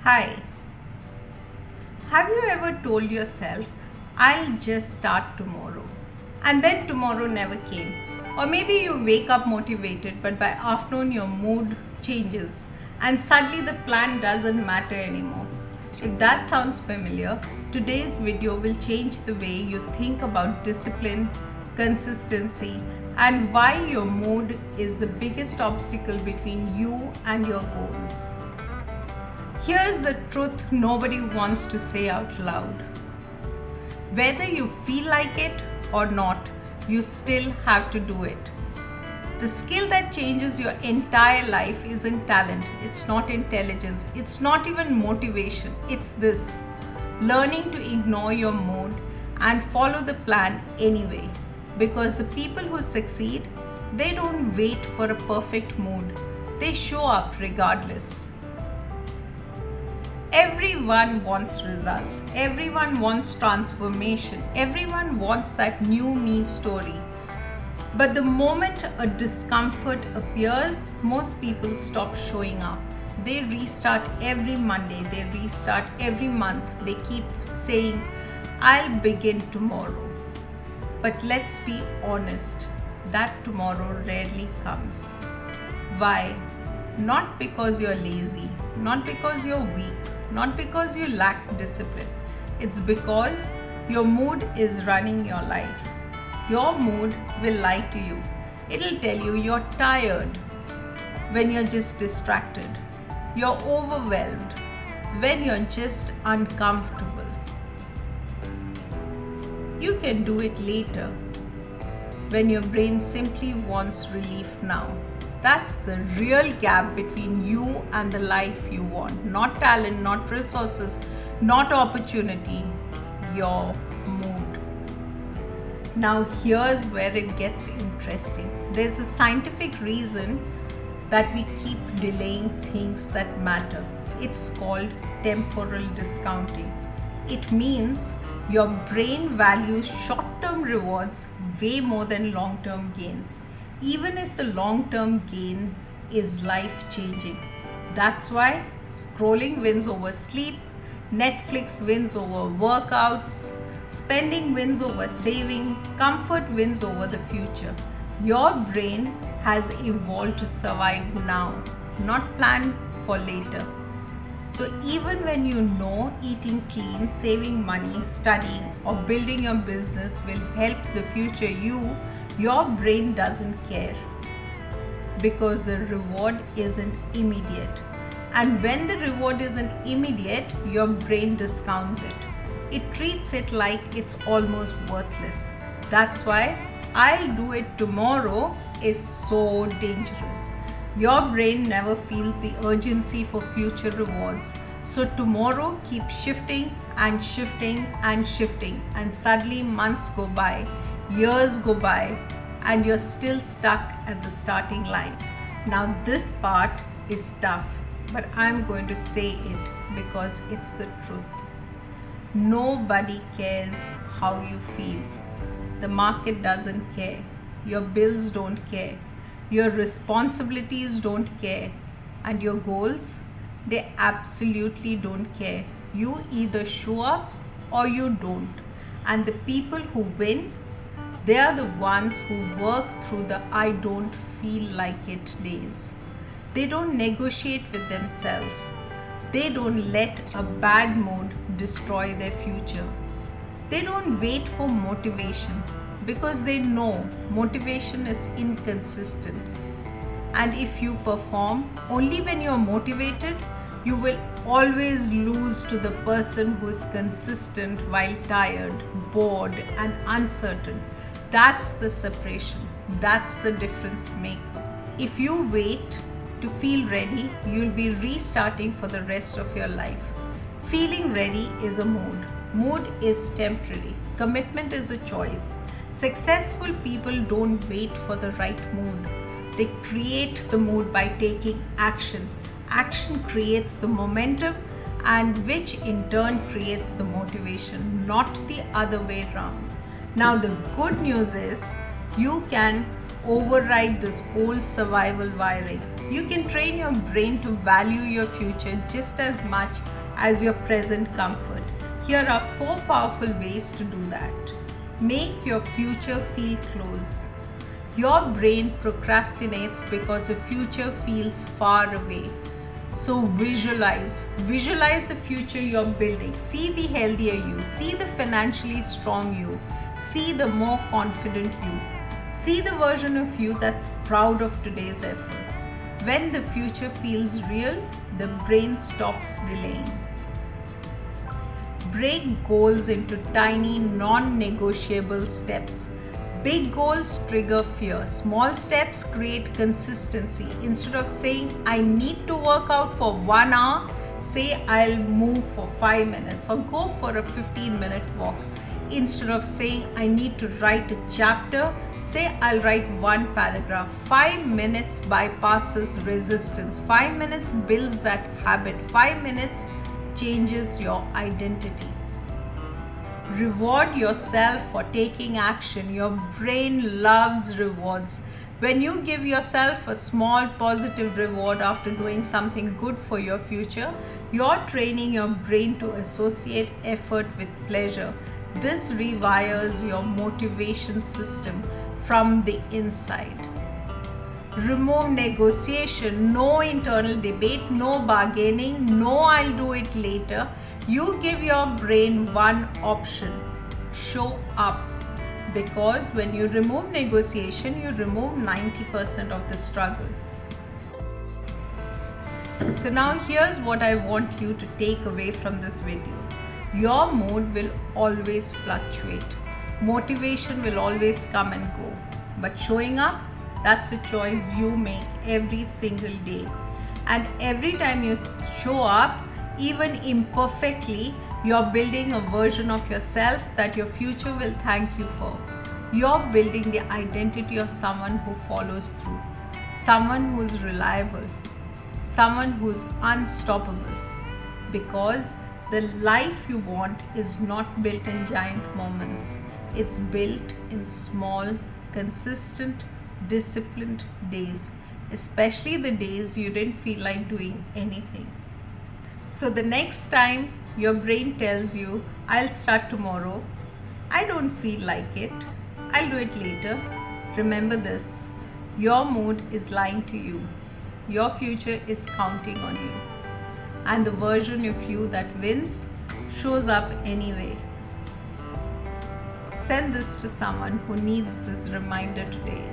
Hi, have you ever told yourself, I'll just start tomorrow? And then tomorrow never came. Or maybe you wake up motivated, but by afternoon your mood changes and suddenly the plan doesn't matter anymore. If that sounds familiar, today's video will change the way you think about discipline, consistency, and why your mood is the biggest obstacle between you and your goals. Here's the truth nobody wants to say out loud. Whether you feel like it or not, you still have to do it. The skill that changes your entire life isn't talent, it's not intelligence, it's not even motivation. It's this: learning to ignore your mood and follow the plan anyway. Because the people who succeed, they don't wait for a perfect mood, they show up regardless. Everyone wants results. Everyone wants transformation. Everyone wants that new me story. But the moment a discomfort appears, most people stop showing up. They restart every Monday. They restart every month. They keep saying, I'll begin tomorrow. But let's be honest, that tomorrow rarely comes. Why? Not because you're lazy, not because you're weak, not because you lack discipline. It's because your mood is running your life. Your mood will lie to you. It'll tell you you're tired when you're just distracted. You're overwhelmed when you're just uncomfortable. You can do it later when your brain simply wants relief now. That's the real gap between you and the life you want. Not talent, not resources, not opportunity, your mood. Now, here's where it gets interesting. There's a scientific reason that we keep delaying things that matter. It's called temporal discounting. It means your brain values short term rewards way more than long term gains, even if the long term gain is life changing. That's why scrolling wins over sleep, Netflix wins over workouts, spending wins over saving, comfort wins over the future. Your brain has evolved to survive now, not plan for later. So even when you know eating clean, saving money, studying, or building your business will help the future you, your brain doesn't care, because the reward isn't immediate. And when the reward isn't immediate, your brain discounts it. It treats it like it's almost worthless. That's why I'll do it tomorrow is so dangerous. Your brain never feels the urgency for future rewards. So tomorrow keeps shifting and shifting and shifting, and suddenly months go by, years go by, and you're still stuck at the starting line. Now this part is tough, but I'm going to say it because it's the truth. Nobody cares how you feel. The market doesn't care. Your bills don't care. Your responsibilities don't care. And your goals, they absolutely don't care. You either show up or you don't. And the people who win, they are the ones who work through the I don't feel like it days. They don't negotiate with themselves. They don't let a bad mood destroy their future. They don't wait for motivation because they know motivation is inconsistent. And if you perform only when you're motivated, you will always lose to the person who is consistent while tired, bored, and uncertain. That's the separation. That's the difference maker. If you wait to feel ready, you'll be restarting for the rest of your life. Feeling ready is a mood. Mood is temporary. Commitment is a choice. Successful people don't wait for the right mood. They create the mood by taking action. Action creates the momentum, and which in turn creates the motivation, not the other way around. Now the good news is you can override this old survival wiring. You can train your brain to value your future just as much as your present comfort. Here are 4 powerful ways to do that. Make your future feel close. Your brain procrastinates because the future feels far away. So visualize the future you're building. See the healthier you, see the financially strong you, see the more confident you. See the version of you that's proud of today's efforts. When the future feels real, the brain stops delaying. Break goals into tiny, non-negotiable steps. Big goals trigger fear. Small steps create consistency. Instead of saying, I need to work out for 1 hour, say, I'll move for 5 minutes or go for a 15-minute walk. Instead of saying, I need to write a chapter, say, I'll write 1 paragraph. 5 minutes bypasses resistance. 5 minutes builds that habit. 5 minutes changes your identity. Reward yourself for taking action. Your brain loves rewards. When you give yourself a small positive reward after doing something good for your future, you're training your brain to associate effort with pleasure. This rewires your motivation system from the inside. Remove negotiation, no internal debate, no bargaining, no I'll do it later. You give your brain one option: show up. Because when you remove negotiation, you remove 90% of the struggle. So now here's what I want you to take away from this video. Your mood will always fluctuate. Motivation will always come and go. But showing up, that's a choice you make every single day. And every time you show up, even imperfectly, you're building a version of yourself that your future will thank you for. You're building the identity of someone who follows through, someone who's reliable, someone who's unstoppable. Because the life you want is not built in giant moments. It's built in small, consistent, disciplined days, especially the days you didn't feel like doing anything. So the next time your brain tells you, I'll start tomorrow, I don't feel like it, I'll do it later, remember this: your mood is lying to you. Your future is counting on you. And the version of you that wins shows up anyway. Send this to someone who needs this reminder today.